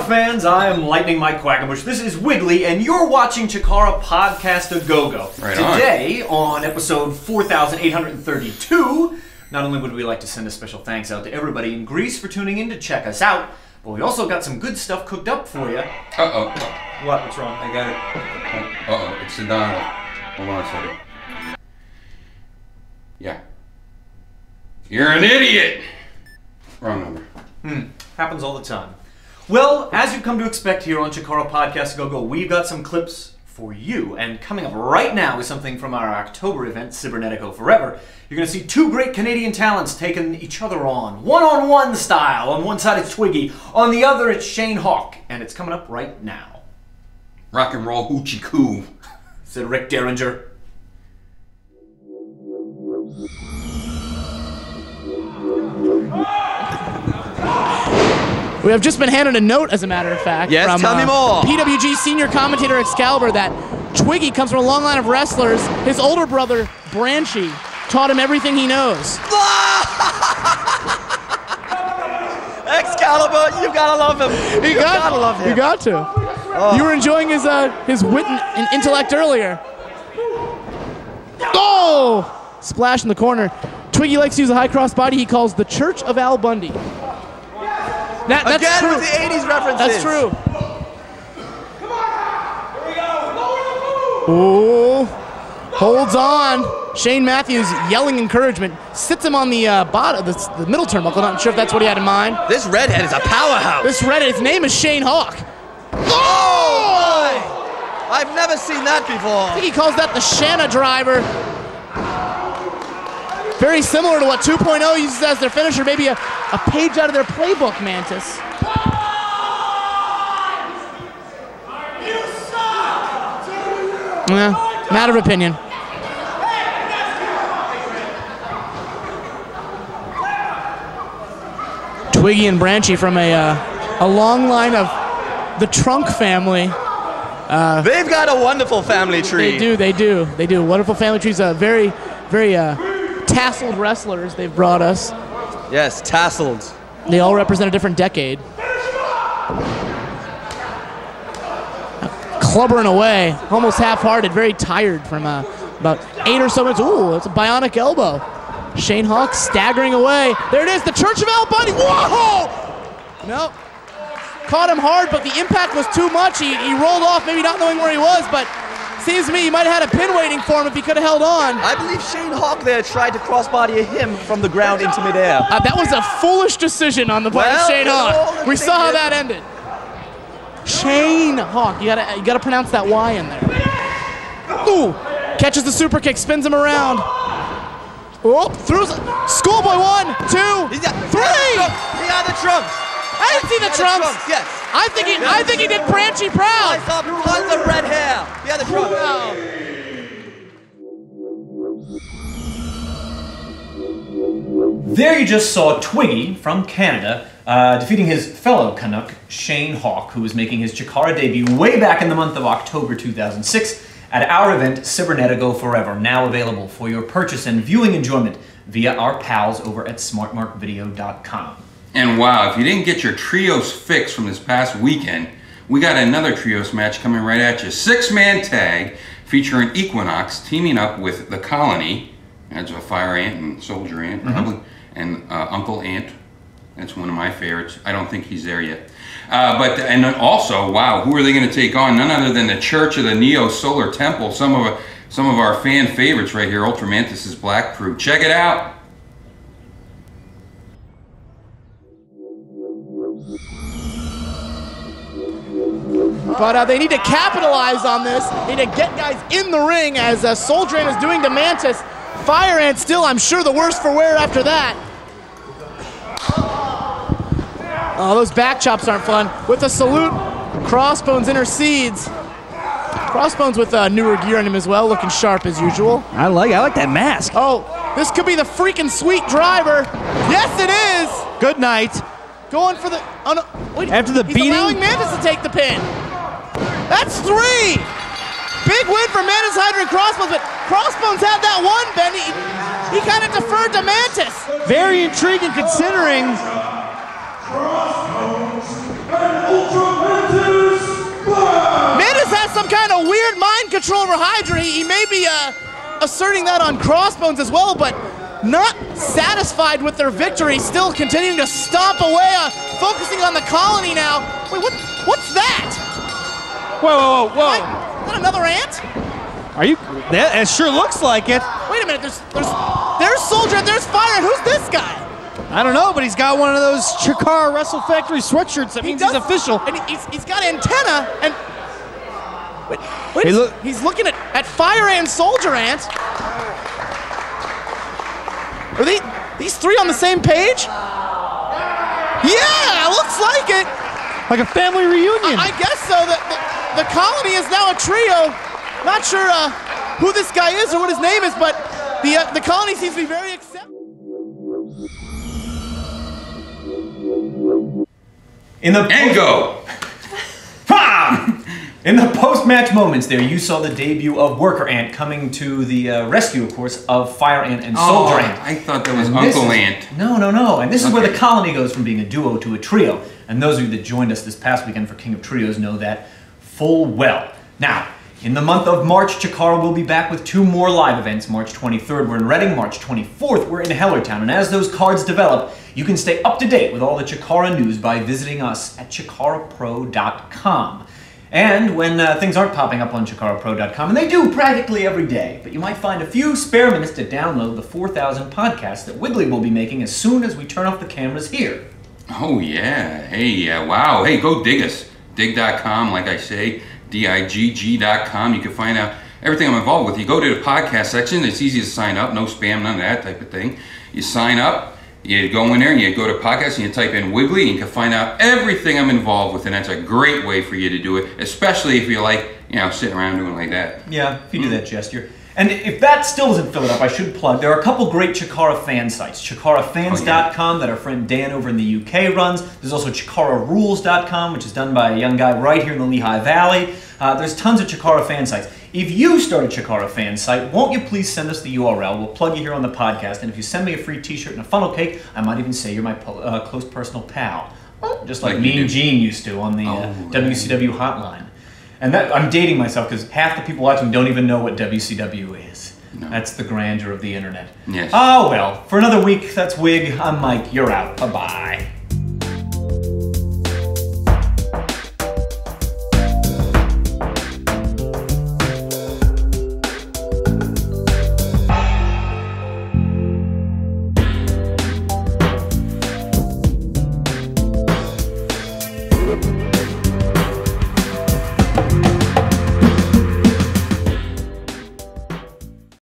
fans, I am Lightning Mike Quackenbush. This is Wiggly, and you're watching Chikara Podcast-A-Go-Go. Right Today, on episode 4832, not only would we like to send a special thanks out to everybody in Greece for tuning in to check us out, but we also got some good stuff cooked up for you. Uh-oh. What? What's wrong? I got it. Uh-oh, it's Sedona. Hold on a second. Yeah. You're an idiot! Wrong number. Happens all the time. Well, as you've come to expect here on Chikara Podcast-A-Go-Go, we've got some clips for you. And coming up right now is something from our October event, Cibernetico Forever. You're going to see two great Canadian talents taking each other on. One-on-one style. On one side it's Twiggy. On the other it's Shayne Hawke. And it's coming up right now. Rock and roll hoochie coo, said Rick Derringer. We have just been handed a note, as a matter of fact, from tell me more. PWG senior commentator Excalibur that Twiggy comes from a long line of wrestlers. His older brother, Branchy, taught him everything he knows. Excalibur, you gotta love him. You gotta love him. You got to. Oh. You were enjoying his wit and intellect earlier. Oh! Splash in the corner. Twiggy likes to use a high cross body he calls the Church of Al Bundy. That's Again true. with the 80s references. That's true. Come on! Here we go. Oh, holds on. Shane Matthews yelling encouragement. Sits him on the bottom, the middle turnbuckle. Not sure if that's what he had in mind. This redhead is a powerhouse. This redhead, his name is Shayne Hawke. Oh! I've never seen that before. I think he calls that the Shanna driver. Very similar to what 2.0 uses as their finisher, maybe a page out of their playbook, Mantis. Yeah, matter of opinion. Twiggy and Branchy from a long line of the Trunk family. They've got a wonderful family tree. They do. Wonderful family trees. Very tasseled wrestlers they've brought us. Yes, tasseled. They all represent a different decade. Clubbering away, almost half-hearted, very tired from about 8 or so minutes. Ooh, it's a bionic elbow. Shayne Hawke staggering away. There it is, the Church of Al Bundy. Whoa! Nope. Caught him hard, but the impact was too much. He rolled off, maybe not knowing where he was, but seems to me he might have had a pin waiting for him if he could have held on. I believe Shayne Hawke there tried to crossbody him from the ground into midair. That was a foolish decision on the part of Shayne Hawke. We saw how that ended. Shayne Hawke, you gotta pronounce that Y in there. Ooh, catches the super kick, spins him around. Oh, through schoolboy 1, 2, 3. He had the trunks. I didn't see the trunks. Yes. I think he did Branchy proud. I saw tons of red hair. He had the trunks. There you just saw Twiggy from Canada defeating his fellow Canuck, Shayne Hawke, who was making his Chikara debut way back in the month of October 2006 at our event, Cibernetico Forever, now available for your purchase and viewing enjoyment via our pals over at smartmarkvideo.com. And wow, if you didn't get your trios fix from this past weekend, we got another trios match coming right at you. 6-man tag featuring Equinox teaming up with the Colony. That's a Fire Ant and Soldier Ant, probably, and Uncle Ant. That's one of my favorites. I don't think he's there yet. And then also, wow, who are they going to take on? None other than the Church of the Neo Solar Temple. Some of our fan favorites right here. Ultramantis' Black Crew. Check it out. But they need to capitalize on this. They need to get guys in the ring as Soldier Ant is doing to Mantis. Fire Ant still, I'm sure, the worst for wear after that. Oh, those back chops aren't fun. With a salute, Crossbones intercedes. Crossbones with newer gear on him as well, looking sharp as usual. I like that mask. Oh, this could be the freaking sweet driver. Yes, it is. Good night. Going for the... Oh, no, wait, after the beating? He's allowing Mantis to take the pin. That's 3. Big win for Mantis, Hydra, and Crossbones, but Crossbones had that one, Benny. He kind of deferred to Mantis. Very intriguing considering... Crossbones and Ultra a weird mind control over Hydra. He may be asserting that on Crossbones as well, but not satisfied with their victory, still continuing to stomp away, focusing on the colony now. Wait, what's that? Whoa. Is that another ant? Are you? It sure looks like it. Wait a minute, there's Soldier, there's Fire, and who's this guy? I don't know, but he's got one of those Chikara Wrestle Factory sweatshirts. That means he's official. And he's got antenna, and wait, he's looking at Fire and Soldier Ant. Are these three on the same page? Yeah, looks like it. Like a family reunion. I guess so. The colony is now a trio. Not sure who this guy is or what his name is, but the colony seems to be very accepting. In the post-match moments there, you saw the debut of Worker Ant coming to the rescue, of course, of Fire Ant and Soldier Ant. I thought that was Uncle Ant. No. And this is where the colony goes from being a duo to a trio. And those of you that joined us this past weekend for King of Trios know that full well. Now, in the month of March, Chikara will be back with 2 more live events. March 23rd, we're in Reading. March 24th, we're in Hellertown. And as those cards develop, you can stay up to date with all the Chikara news by visiting us at ChikaraPro.com. And when things aren't popping up on ChikaraPro.com, and they do practically every day, but you might find a few spare minutes to download the 4,000 podcasts that Wiggly will be making as soon as we turn off the cameras here. Oh, yeah. Hey, wow. Hey, go dig us. Dig.com, like I say. DIGG.com. You can find out everything I'm involved with. You go to the podcast section. It's easy to sign up. No spam, none of that type of thing. You sign up. You go in there and you go to podcast and you type in Wiggly and you can find out everything I'm involved with, and that's a great way for you to do it, especially if you like, sitting around doing like that. Yeah, if you do that gesture. And if that still doesn't fill it up, I should plug, there are a couple great Chikara fan sites. ChikaraFans.com that our friend Dan over in the UK runs. There's also ChikaraRules.com, which is done by a young guy right here in the Lehigh Valley. There's tons of Chikara fan sites. If you start a Chikara fan site, won't you please send us the URL? We'll plug you here on the podcast, and if you send me a free t-shirt and a funnel cake, I might even say you're my close personal pal. Just like Mean Gene used to on the WCW hotline. And that, I'm dating myself because half the people watching don't even know what WCW is. No. That's the grandeur of the internet. Yes. Oh well, for another week, that's Wig. I'm Mike. You're out. Bye-bye.